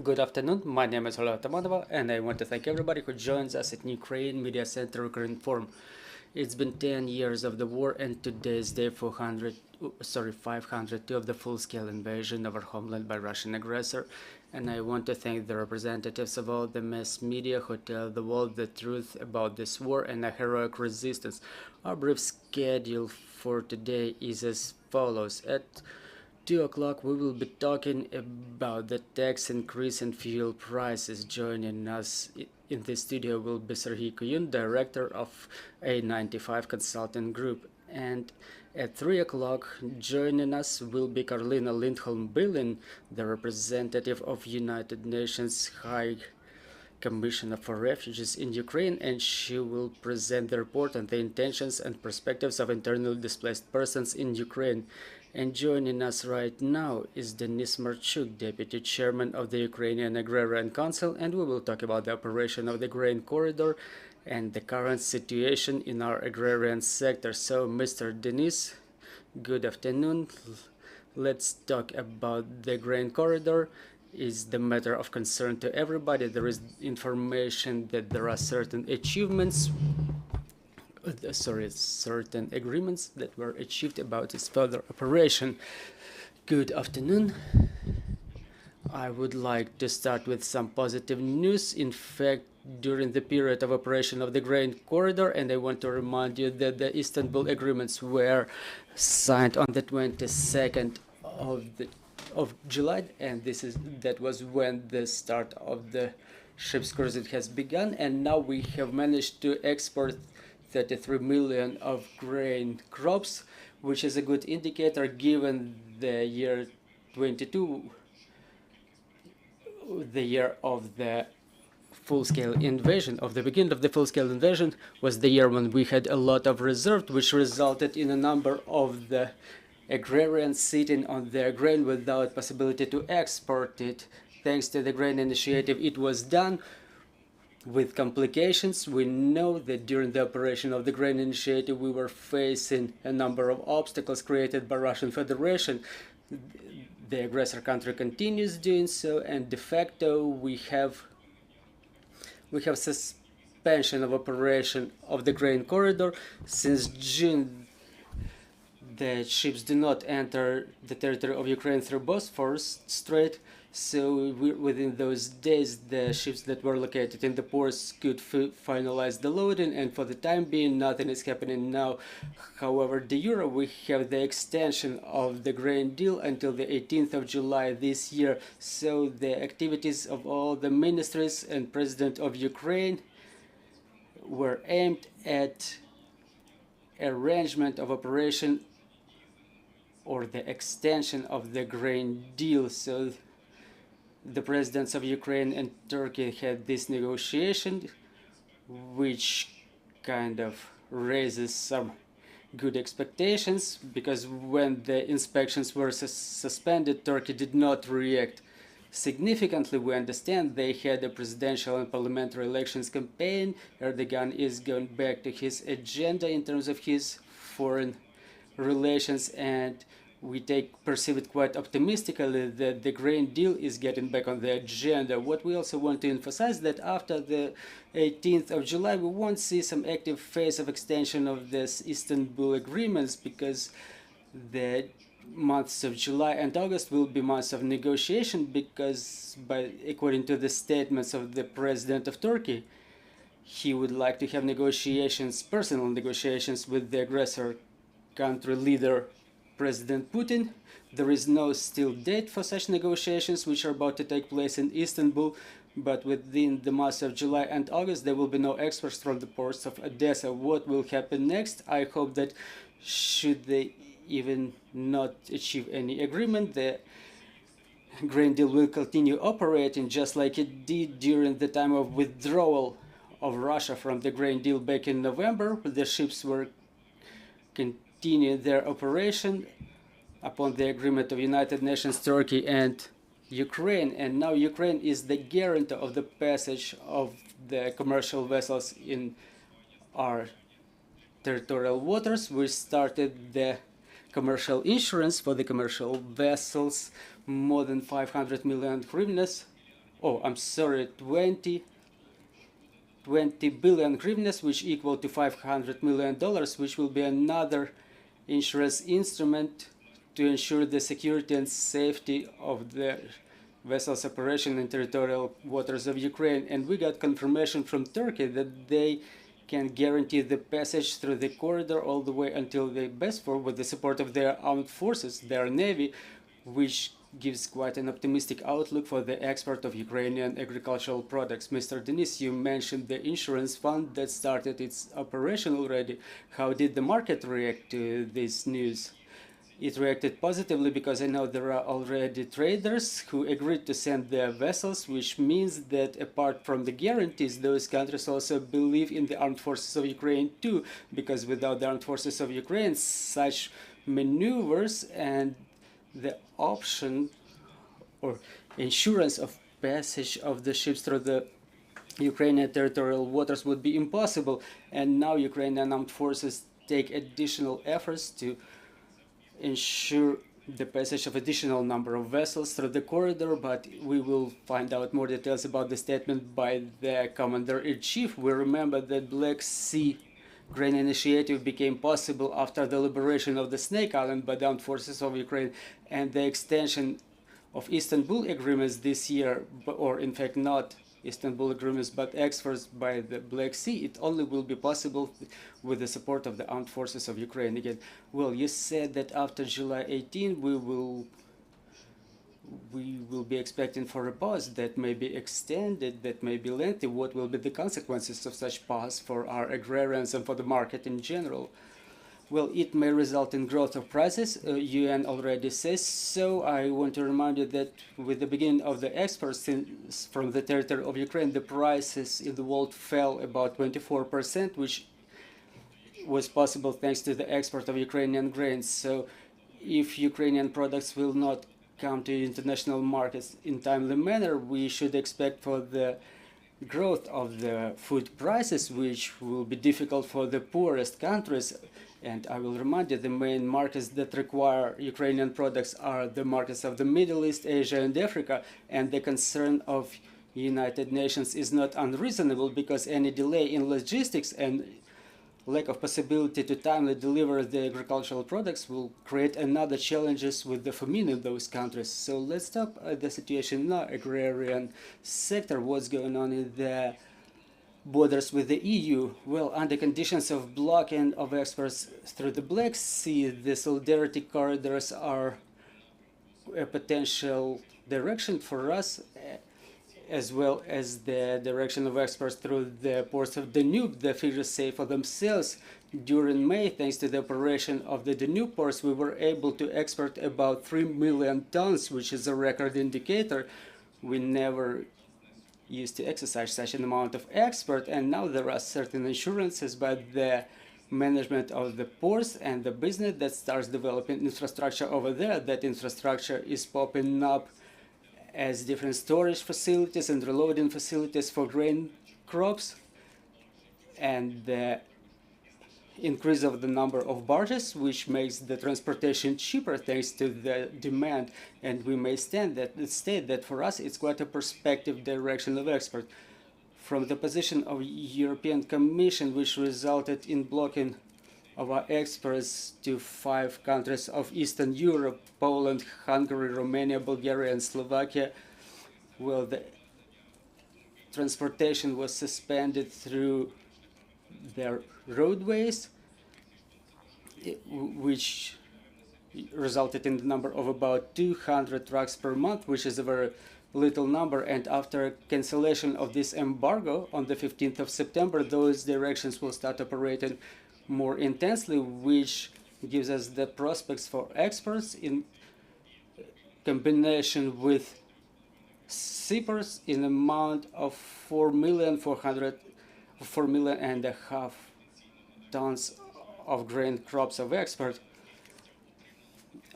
good afternoon. My name is Ola Tamanova, and I want to thank everybody who joins us at Ukraine Media Center Ukraine Forum. It's been 10 years of the war, and today is day 502 of the full-scale invasion of our homeland by Russian aggressor. And I want to thank the representatives of all the mass media who tell the world the truth about this war and a heroic resistance. Our brief schedule for today is as follows. At 2 o'clock, we will be talking about the tax increase and fuel prices. Joining us in the studio will be Serhiy Kuyun, director of A95 Consulting Group. And at 3 o'clock, joining us will be Karolina Lindholm-Billin, the representative of United Nations High Commissioner for Refugees in Ukraine, and she will present the report on the intentions and perspectives of internally displaced persons in Ukraine. And joining us right now is Denis Marchuk, Deputy Chairman of the Ukrainian Agrarian Council, and we will talk about the operation of the grain corridor and the current situation in our agrarian sector. So, Mr. Denis, good afternoon. Let's talk about the grain corridor. Is the matter of concern to everybody. There is information that there are certain achievements, certain agreements that were achieved about its further operation. Good afternoon. I would like to start with some positive news. In fact, during the period of operation of the grain corridor, and I want to remind you that the Istanbul agreements were signed on the 22nd of July, and that was when the start of the ships cruising has begun, and now we have managed to export 33 million of grain crops, which is a good indicator given the year 22, the year of the full-scale invasion, of the beginning of the full-scale invasion, was the year when we had a lot of reserves, which resulted in a number of the agrarians sitting on their grain without possibility to export it. Thanks to the grain initiative, it was done with complications. We know that during the operation of the grain initiative, we were facing a number of obstacles created by Russian Federation. The aggressor country continues doing so, and de facto we have suspension of operation of the grain corridor. Since June, the ships do not enter the territory of Ukraine through Bosphorus Strait, so within those days the ships that were located in the ports could finalize the loading, and for the time being nothing is happening now. However, de jure we have the extension of the grain deal until the 18th of July this year, so the activities of all the ministries and President of Ukraine were aimed at arrangement of operation or the extension of the grain deal. So the presidents of Ukraine and Turkey had this negotiation, which kind of raises some good expectations, because when the inspections were suspended, Turkey did not react significantly. We understand they had a presidential and parliamentary elections campaign. Erdogan is going back to his agenda in terms of his foreign relations, and we perceive it quite optimistically that the grain deal is getting back on the agenda. What we also want to emphasize that after the 18th of July, we won't see some active phase of extension of this Istanbul agreements, because the months of July and August will be months of negotiation, because according to the statements of the president of Turkey, he would like to have negotiations, personal negotiations with the aggressor country leader, President Putin. There is no still date for such negotiations, which are about to take place in Istanbul, but within the months of July and August there will be no exports from the ports of Odessa. What will happen next? I hope that should they even not achieve any agreement, the grain deal will continue operating just like it did during the time of withdrawal of Russia from the grain deal back in November. The ships were continue their operation upon the agreement of United Nations, Turkey and Ukraine, and now Ukraine is the guarantor of the passage of the commercial vessels in our territorial waters. We started the commercial insurance for the commercial vessels, more than 500 million hryvnias oh, I'm sorry, 20 billion hryvnias, which equal to $500 million, which will be another insurance instrument to ensure the security and safety of the vessels operation in territorial waters of Ukraine. And we got confirmation from Turkey that they can guarantee the passage through the corridor all the way until the Bosphor with the support of their armed forces, their navy, which gives quite an optimistic outlook for the export of Ukrainian agricultural products. Mr. Denis, you mentioned the insurance fund that started its operation already. How did the market react to this news? It reacted positively because I know there are already traders who agreed to send their vessels, which means that apart from the guarantees, those countries also believe in the armed forces of Ukraine too, because without the armed forces of Ukraine, such maneuvers and the option or insurance of passage of the ships through the Ukrainian territorial waters would be impossible. And now Ukrainian armed forces take additional efforts to ensure the passage of additional number of vessels through the corridor, but we will find out more details about the statement by the Commander-in-Chief. We remember that Black Sea Grain Initiative became possible after the liberation of the Snake Island by the armed forces of Ukraine and the extension of Istanbul agreements this year, or in fact not Istanbul agreements, but exports by the Black Sea. It only will be possible with the support of the armed forces of Ukraine. Again, well, you said that after July 18 we will be expecting for a pause that may be extended, that may be lengthy. What will be the consequences of such pause for our agrarians and for the market in general? Well, it may result in growth of prices. UN already says so. I want to remind you that with the beginning of the exports from the territory of Ukraine, the prices in the world fell about 24%, which was possible thanks to the export of Ukrainian grains. So if Ukrainian products will not come to international markets in timely manner, we should expect for the growth of the food prices, which will be difficult for the poorest countries. And I will remind you, the main markets that require Ukrainian products are the markets of the Middle East, Asia, and Africa. And the concern of United Nations is not unreasonable, because any delay in logistics and lack of possibility to timely deliver the agricultural products will create another challenges with the famine in those countries. So let's talk about the situation in our agrarian sector, what's going on in the borders with the EU. Well, under conditions of blocking of exports through the Black Sea, the solidarity corridors are a potential direction for us, as well as the direction of exports through the ports of Danube. The figures say for themselves. During May, thanks to the operation of the Danube ports, we were able to export about 3 million tons, which is a record indicator. We never used to exercise such an amount of export, and now there are certain assurances by the management of the ports and the business that starts developing infrastructure over there. That infrastructure is popping up as different storage facilities and reloading facilities for grain crops, and the increase of the number of barges, which makes the transportation cheaper thanks to the demand. And we may state that for us it's quite a perspective direction of export. From the position of European Commission, which resulted in blocking of our exports to 5 countries of Eastern Europe, Poland, Hungary, Romania, Bulgaria, and Slovakia, well, the transportation was suspended through their roadways, which resulted in the number of about 200 trucks per month, which is a very little number. And after cancellation of this embargo on the 15th of September, those directions will start operating more intensely, which gives us the prospects for exports in combination with seaports in amount of 4 million and a half tons of grain crops of export.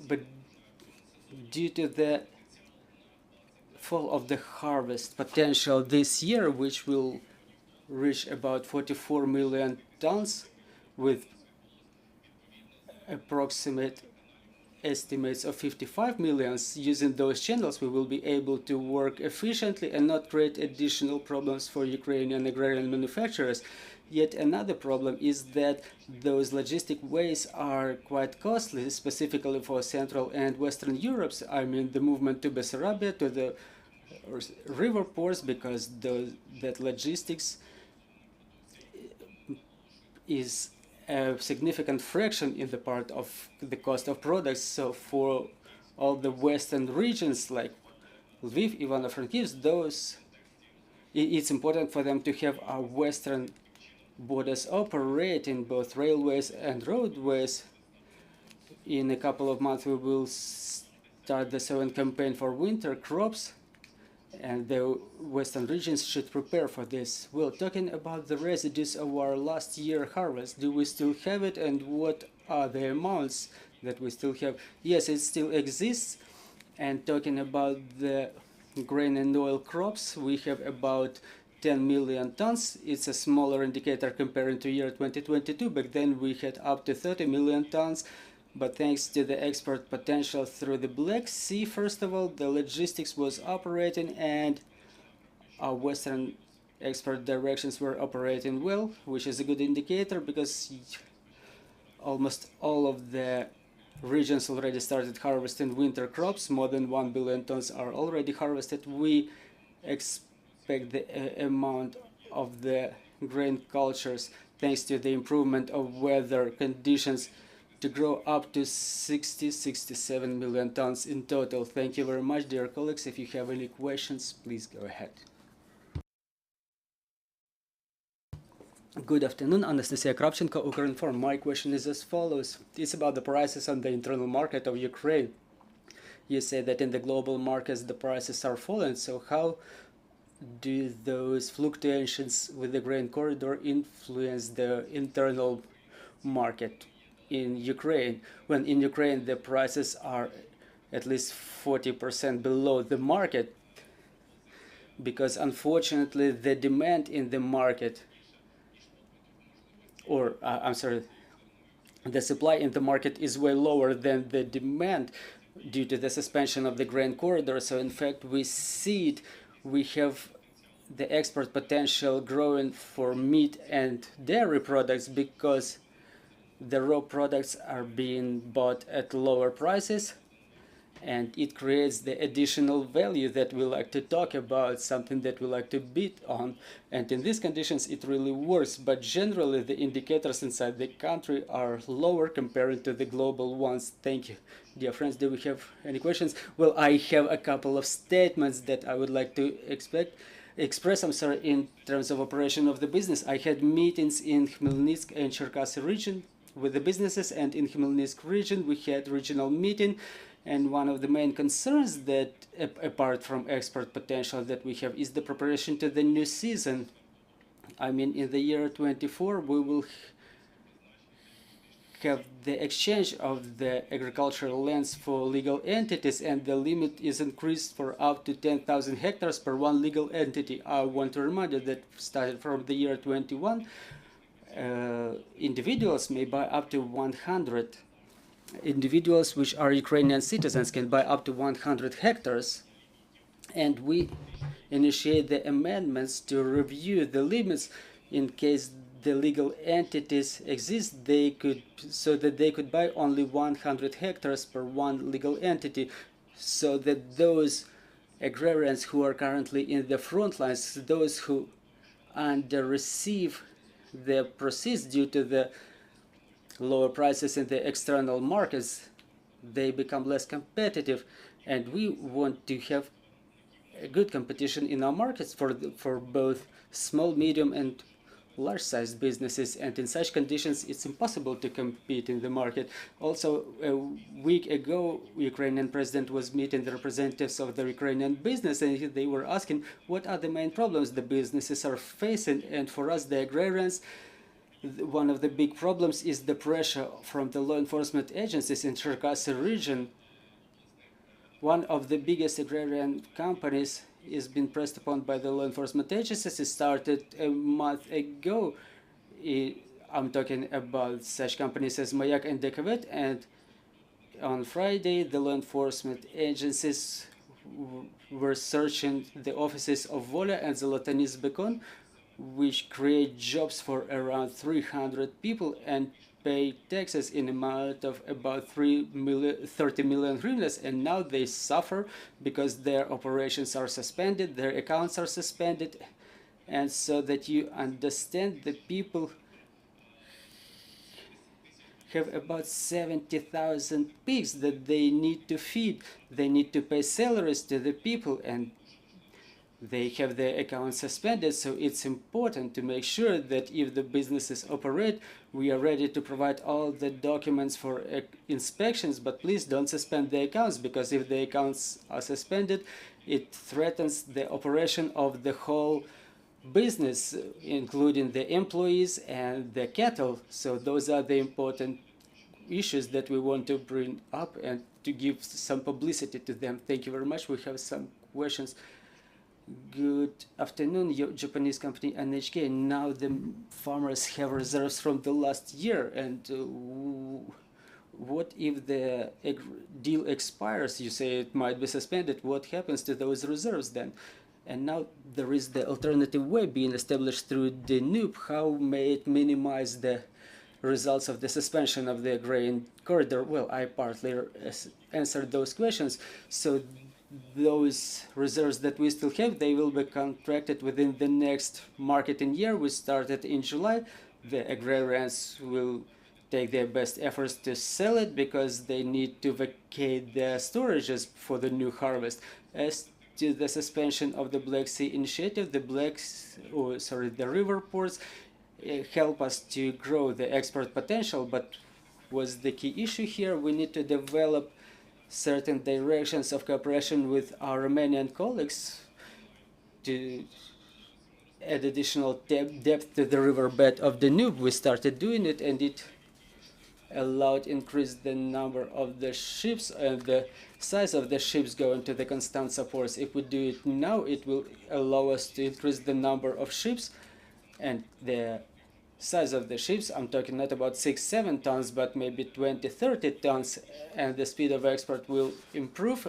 But due to the fall of the harvest potential this year, which will reach about 44 million tons with approximate estimates of 55 million. Using those channels, we will be able to work efficiently and not create additional problems for Ukrainian agrarian manufacturers. Yet another problem is that those logistic ways are quite costly, specifically for Central and Western Europe. I mean, the movement to Bessarabia, to the river ports, because that logistics is a significant fraction in the part of the cost of products. So for all the western regions like Lviv, Ivano-Frankivsk, it's important for them to have our western borders operating, both railways and roadways. In a couple of months we will start the sowing campaign for winter crops, and the western regions should prepare for this. Well, talking about the residues of our last year harvest, do we still have it, and what are the amounts that we still have? Yes, it still exists. And talking about the grain and oil crops, we have about 10 million tons. It's a smaller indicator compared to year 2022. Back then we had up to 30 million tons. But thanks to the export potential through the Black Sea, first of all, the logistics was operating and our western export directions were operating well, which is a good indicator because almost all of the regions already started harvesting winter crops. More than 1 billion tons are already harvested. We expect the amount of the grain cultures, thanks to the improvement of weather conditions, to grow up to 67 million tons in total. Thank you very much, dear colleagues. If you have any questions, please go ahead. Good afternoon, Anastasia Kravchenko, Ukrinform. My question is as follows. It's about the prices on the internal market of Ukraine. You say that in the global markets the prices are falling, so how do those fluctuations with the grain corridor influence the internal market in Ukraine, when in Ukraine the prices are at least 40% below the market? Because unfortunately the demand in the market, or the supply in the market is way lower than the demand due to the suspension of the grain corridor. So in fact we see it, we have the export potential growing for meat and dairy products because the raw products are being bought at lower prices, and it creates the additional value that we like to talk about, something that we like to bid on. And in these conditions it really works, but generally the indicators inside the country are lower compared to the global ones. Thank you. Dear friends, do we have any questions? Well, I have a couple of statements that I would like to express in terms of operation of the business. I had meetings in Khmelnytsk and Cherkasy region with the businesses, and in Khmelnytsk region we had regional meeting, and one of the main concerns that apart from export potential that we have is the preparation to the new season. I mean, in the year 24 we will have the exchange of the agricultural lands for legal entities, and the limit is increased for up to 10,000 hectares per one legal entity. I want to remind you that started from the year 21, individuals may buy up to 100. Individuals which are Ukrainian citizens can buy up to 100 hectares. And we initiate the amendments to review the limits in case the legal entities exist, so that they could buy only 100 hectares per one legal entity, so that those agrarians who are currently in the front lines, those who under-receive the proceeds due to the lower prices in the external markets, they become less competitive, and we want to have a good competition in our markets for both small, medium, and large-sized businesses, and in such conditions it's impossible to compete in the market. Also, a week ago, Ukrainian president was meeting the representatives of the Ukrainian business, and they were asking what are the main problems the businesses are facing. And for us, the agrarians, one of the big problems is the pressure from the law enforcement agencies in Cherkasy region. One of the biggest agrarian companies is being pressed upon by the law enforcement agencies. It started a month ago. I'm talking about such companies as Mayak and Dekavet, and On Friday, the law enforcement agencies were searching the offices of Vola and Zolotonis Bekon, which create jobs for around 300 people and pay taxes in amount of about 30 million hryvnias, and now they suffer because their operations are suspended, their accounts are suspended, and so that you understand, the people have about 70,000 pigs that they need to feed. They need to pay salaries to the people, and they have their accounts suspended. So it's important to make sure that if the businesses operate, we are ready to provide all the documents for inspections, but please don't suspend the accounts, because if the accounts are suspended, it threatens the operation of the whole business, including the employees and the cattle. So those are the important issues that we want to bring up and to give some publicity to them. Thank you very much. We have some questions. Good afternoon, Japanese company NHK. Now the farmers have reserves from the last year, and what if the deal expires? You say it might be suspended. What happens to those reserves then? And now there is the alternative way being established through the NUP. How may it minimize the results of the suspension of the Agrarian corridor? Well, I partly answered those questions. So those reserves that we still have, they will be contracted within the next marketing year. We started in July. The agrarians will take their best efforts to sell it because they need to vacate their storages for the new harvest. As to the suspension of the Black Sea Initiative, the river ports help us to grow the export potential, but was the key issue here? We need to develop certain directions of cooperation with our Romanian colleagues to add additional depth to the riverbed of the Danube. We started doing it, and it allowed increase the number of the ships and the size of the ships going to the Constanța ports. If we do it now, it will allow us to increase the number of ships and the size of the ships. I'm talking not about 6-7 tons, but maybe 20-30 tons, and the speed of export will improve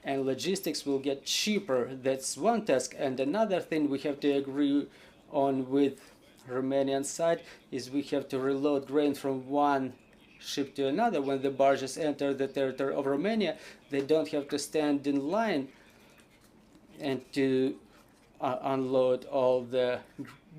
and logistics will get cheaper. That's one task. And another thing we have to agree on with Romanian side is we have to reload grain from one ship to another. When the barges enter the territory of Romania, they don't have to stand in line and to unload all the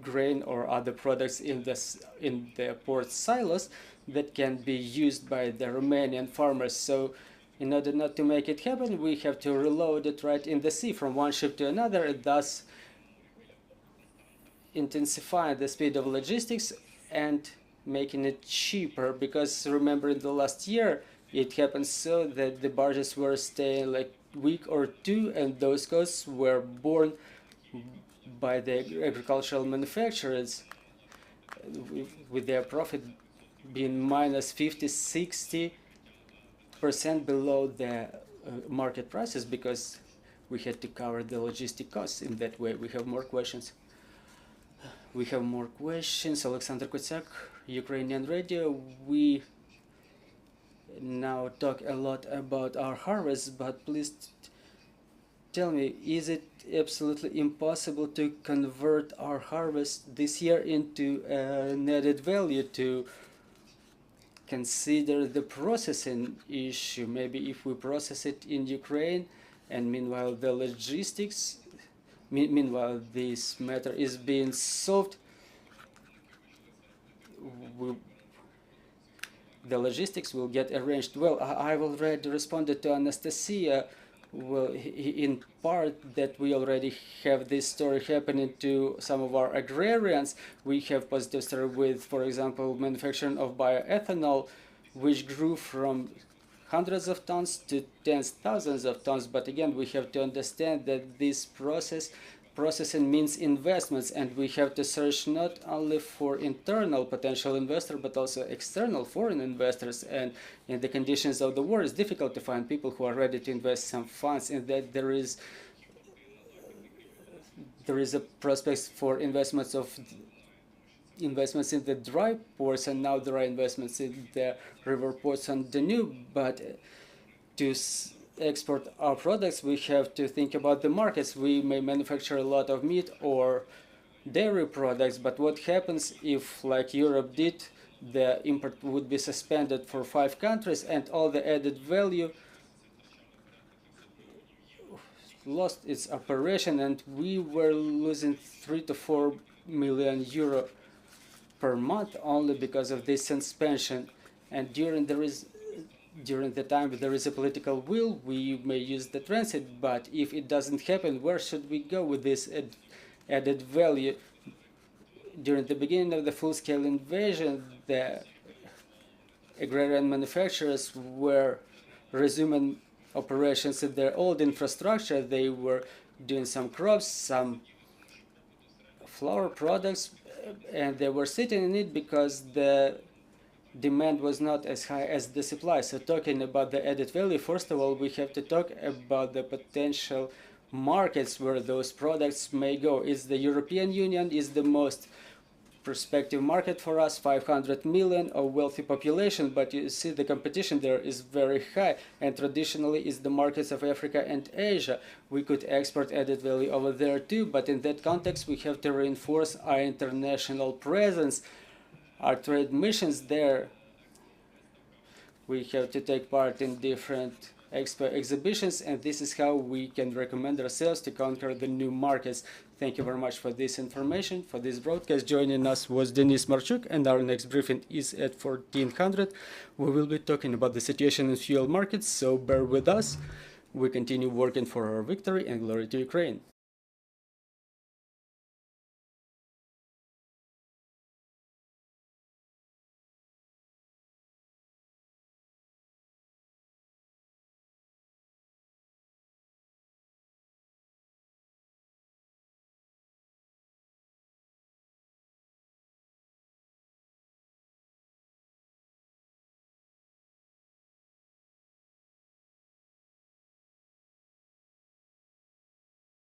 grain or other products in the port silos that can be used by the Romanian farmers. So in order not to make it happen, we have to reload it right in the sea from one ship to another, and thus intensify the speed of logistics and making it cheaper. Because remember, in the last year it happened so that the barges were staying like a week or two, and those costs were borne by the agricultural manufacturers, with their profit being minus 50-60% below the market prices, because we had to cover the logistic costs in that way. We have more questions. Alexander Kutsak, Ukrainian Radio. We now talk a lot about our harvest, but please tell me, is it absolutely impossible to convert our harvest this year into an added value, to consider the processing issue? Maybe if we process it in Ukraine, and meanwhile the logistics, meanwhile this matter is being solved, the logistics will get arranged. Well, I've already responded to Anastasia. Well, in part, that we already have this story happening to some of our agrarians. We have positive story with, for example, manufacturing of bioethanol, which grew from hundreds of tons to tens thousands of tons. But again, we have to understand that this processing means investments, and we have to search not only for internal potential investor, but also external foreign investors. And in the conditions of the war, it's difficult to find people who are ready to invest some funds in that. There is a prospect for investments of investments in the dry ports, and now there are investments in the river ports on Danube. But to export our products, we have to think about the markets. We may manufacture a lot of meat or dairy products, but what happens if, like Europe did, the import would be suspended for 5 countries and all the added value lost its operation, and we were losing 3 to 4 million euro per month only because of this suspension. And during the time there is a political will, we may use the transit, but if it doesn't happen, where should we go with this added value? During the beginning of the full-scale invasion, the agrarian manufacturers were resuming operations in their old infrastructure. They were doing some crops, some flour products, and they were sitting in it because the demand was not as high as the supply. So talking about the added value, first of all, we have to talk about the potential markets where those products may go. Is the European Union is the most prospective market for us, 500 million of wealthy population, but you see the competition there is very high, and traditionally is the markets of Africa and Asia. We could export added value over there too, but in that context we have to reinforce our international presence, our trade missions there. We have to take part in different expo exhibitions, and this is how we can recommend ourselves to conquer the new markets. Thank you very much for this information, for this broadcast. Joining us was Denis Marchuk, and our next briefing is at 1400. We will be talking about the situation in fuel markets, so bear with us. We continue working for our victory, and glory to Ukraine.